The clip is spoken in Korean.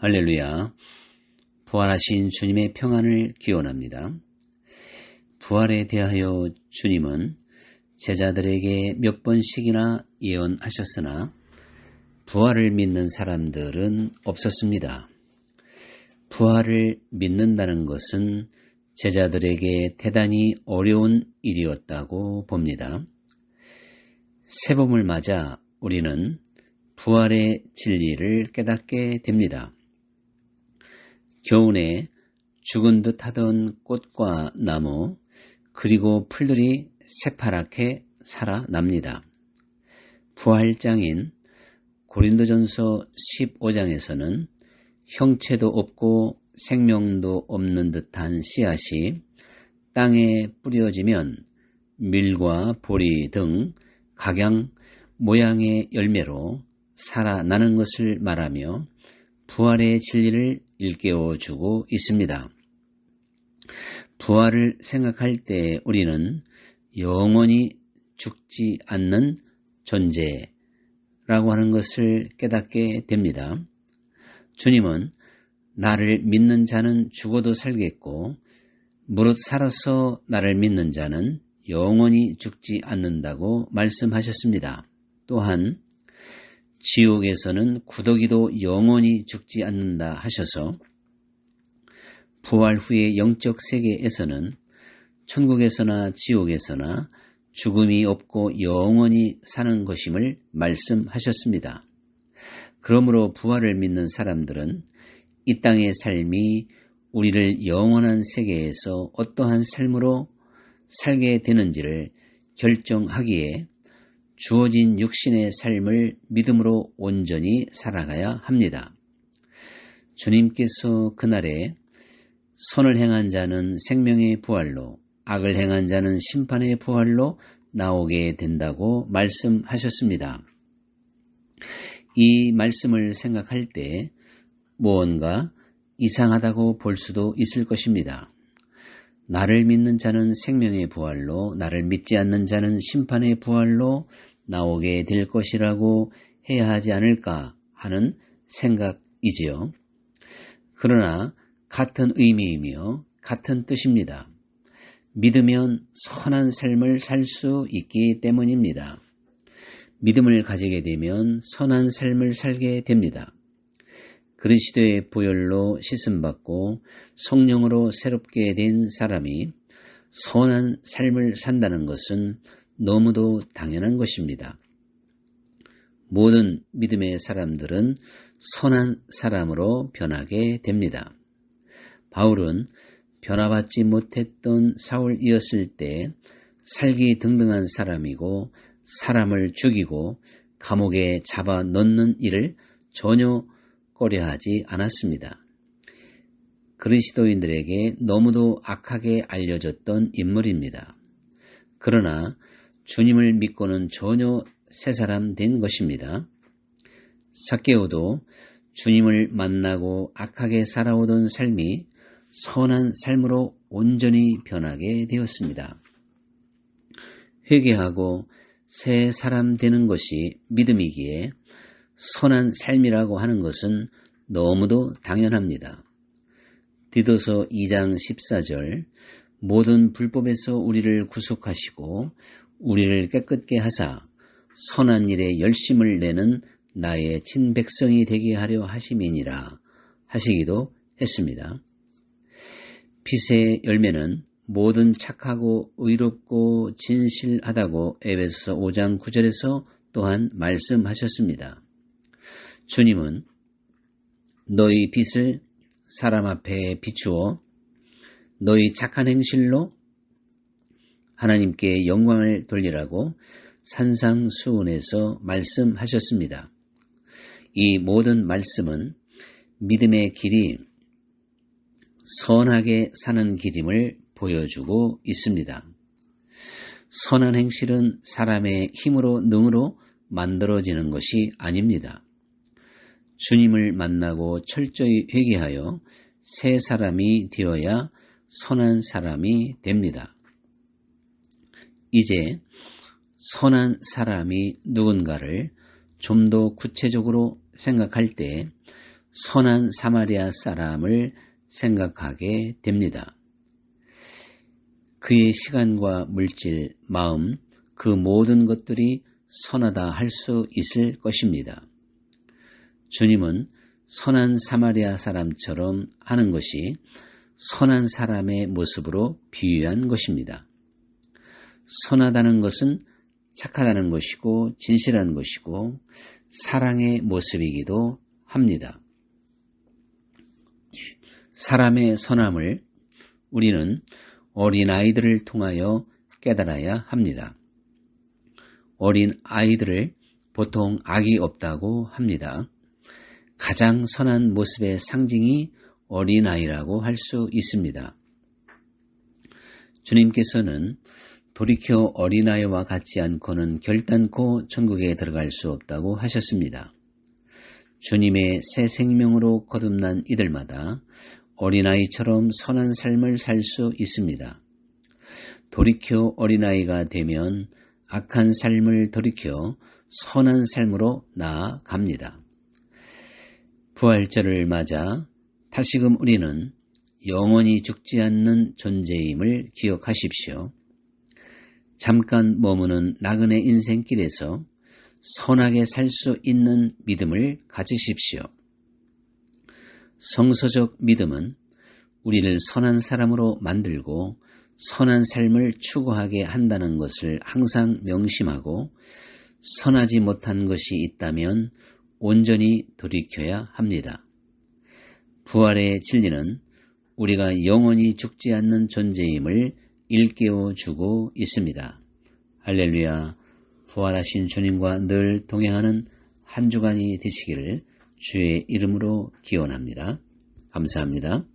할렐루야. 부활하신 주님의 평안을 기원합니다. 부활에 대하여 주님은 제자들에게 몇 번씩이나 예언하셨으나 부활을 믿는 사람들은 없었습니다. 부활을 믿는다는 것은 제자들에게 대단히 어려운 일이었다고 봅니다. 새봄을 맞아 우리는 부활의 진리를 깨닫게 됩니다. 겨우내 죽은 듯 하던 꽃과 나무 그리고 풀들이 새파랗게 살아납니다. 부활장인 고린도전서 15장에서는 형체도 없고 생명도 없는 듯한 씨앗이 땅에 뿌려지면 밀과 보리 등 각양 모양의 열매로 살아나는 것을 말하며 부활의 진리를 일깨워주고 있습니다. 부활을 생각할 때 우리는 영원히 죽지 않는 존재라고 하는 것을 깨닫게 됩니다. 주님은 나를 믿는 자는 죽어도 살겠고 무릇 살아서 나를 믿는 자는 영원히 죽지 않는다고 말씀하셨습니다. 또한 지옥에서는 구더기도 영원히 죽지 않는다 하셔서 부활 후의 영적 세계에서는 천국에서나 지옥에서나 죽음이 없고 영원히 사는 것임을 말씀하셨습니다. 그러므로 부활을 믿는 사람들은 이 땅의 삶이 우리를 영원한 세계에서 어떠한 삶으로 살게 되는지를 결정하기에 주어진 육신의 삶을 믿음으로 온전히 살아가야 합니다. 주님께서 그날에 선을 행한 자는 생명의 부활로, 악을 행한 자는 심판의 부활로 나오게 된다고 말씀하셨습니다. 이 말씀을 생각할 때 무언가 이상하다고 볼 수도 있을 것입니다. 나를 믿는 자는 생명의 부활로, 나를 믿지 않는 자는 심판의 부활로 나오게 될 것이라고 해야 하지 않을까 하는 생각이지요. 그러나 같은 의미이며 같은 뜻입니다. 믿으면 선한 삶을 살 수 있기 때문입니다. 믿음을 가지게 되면 선한 삶을 살게 됩니다. 그리스도의 보혈로 씻음받고 성령으로 새롭게 된 사람이 선한 삶을 산다는 것은 너무도 당연한 것입니다. 모든 믿음의 사람들은 선한 사람으로 변하게 됩니다. 바울은 변화받지 못했던 사울이었을 때 살기 등등한 사람이고 사람을 죽이고 감옥에 잡아 넣는 일을 전혀 꺼려하지 않았습니다. 그리스도인들에게 너무도 악하게 알려졌던 인물입니다. 그러나 주님을 믿고는 전혀 새 사람 된 것입니다. 삭개오도 주님을 만나고 악하게 살아오던 삶이 선한 삶으로 온전히 변하게 되었습니다. 회개하고 새 사람 되는 것이 믿음이기에 선한 삶이라고 하는 것은 너무도 당연합니다. 디도서 2장 14절 모든 불법에서 우리를 구속하시고 우리를 깨끗게 하사 선한 일에 열심을 내는 나의 친백성이 되게 하려 하심이니라 하시기도 했습니다. 빛의 열매는 모든 착하고 의롭고 진실하다고 에베소서 5장 9절에서 또한 말씀하셨습니다. 주님은 너희 빛을 사람 앞에 비추어 너희 착한 행실로 하나님께 영광을 돌리라고 산상수훈에서 말씀하셨습니다. 이 모든 말씀은 믿음의 길이 선하게 사는 길임을 보여주고 있습니다. 선한 행실은 사람의 힘으로 능으로 만들어지는 것이 아닙니다. 주님을 만나고 철저히 회개하여 새 사람이 되어야 선한 사람이 됩니다. 이제 선한 사람이 누군가를 좀 더 구체적으로 생각할 때 선한 사마리아 사람을 생각하게 됩니다. 그의 시간과 물질, 마음, 그 모든 것들이 선하다 할 수 있을 것입니다. 주님은 선한 사마리아 사람처럼 하는 것이 선한 사람의 모습으로 비유한 것입니다. 선하다는 것은 착하다는 것이고 진실한 것이고 사랑의 모습이기도 합니다. 사람의 선함을 우리는 어린아이들을 통하여 깨달아야 합니다. 어린아이들을 보통 악이 없다고 합니다. 가장 선한 모습의 상징이 어린아이라고 할 수 있습니다. 주님께서는 돌이켜 어린아이와 같지 않고는 결단코 천국에 들어갈 수 없다고 하셨습니다. 주님의 새 생명으로 거듭난 이들마다 어린아이처럼 선한 삶을 살 수 있습니다. 돌이켜 어린아이가 되면 악한 삶을 돌이켜 선한 삶으로 나아갑니다. 부활절을 맞아 다시금 우리는 영원히 죽지 않는 존재임을 기억하십시오. 잠깐 머무는 나그네 인생길에서 선하게 살 수 있는 믿음을 가지십시오. 성서적 믿음은 우리를 선한 사람으로 만들고 선한 삶을 추구하게 한다는 것을 항상 명심하고 선하지 못한 것이 있다면 온전히 돌이켜야 합니다. 부활의 진리는 우리가 영원히 죽지 않는 존재임을 일깨워 주고 있습니다. 할렐루야, 부활하신 주님과 늘 동행하는 한 주간이 되시기를 주의 이름으로 기원합니다. 감사합니다.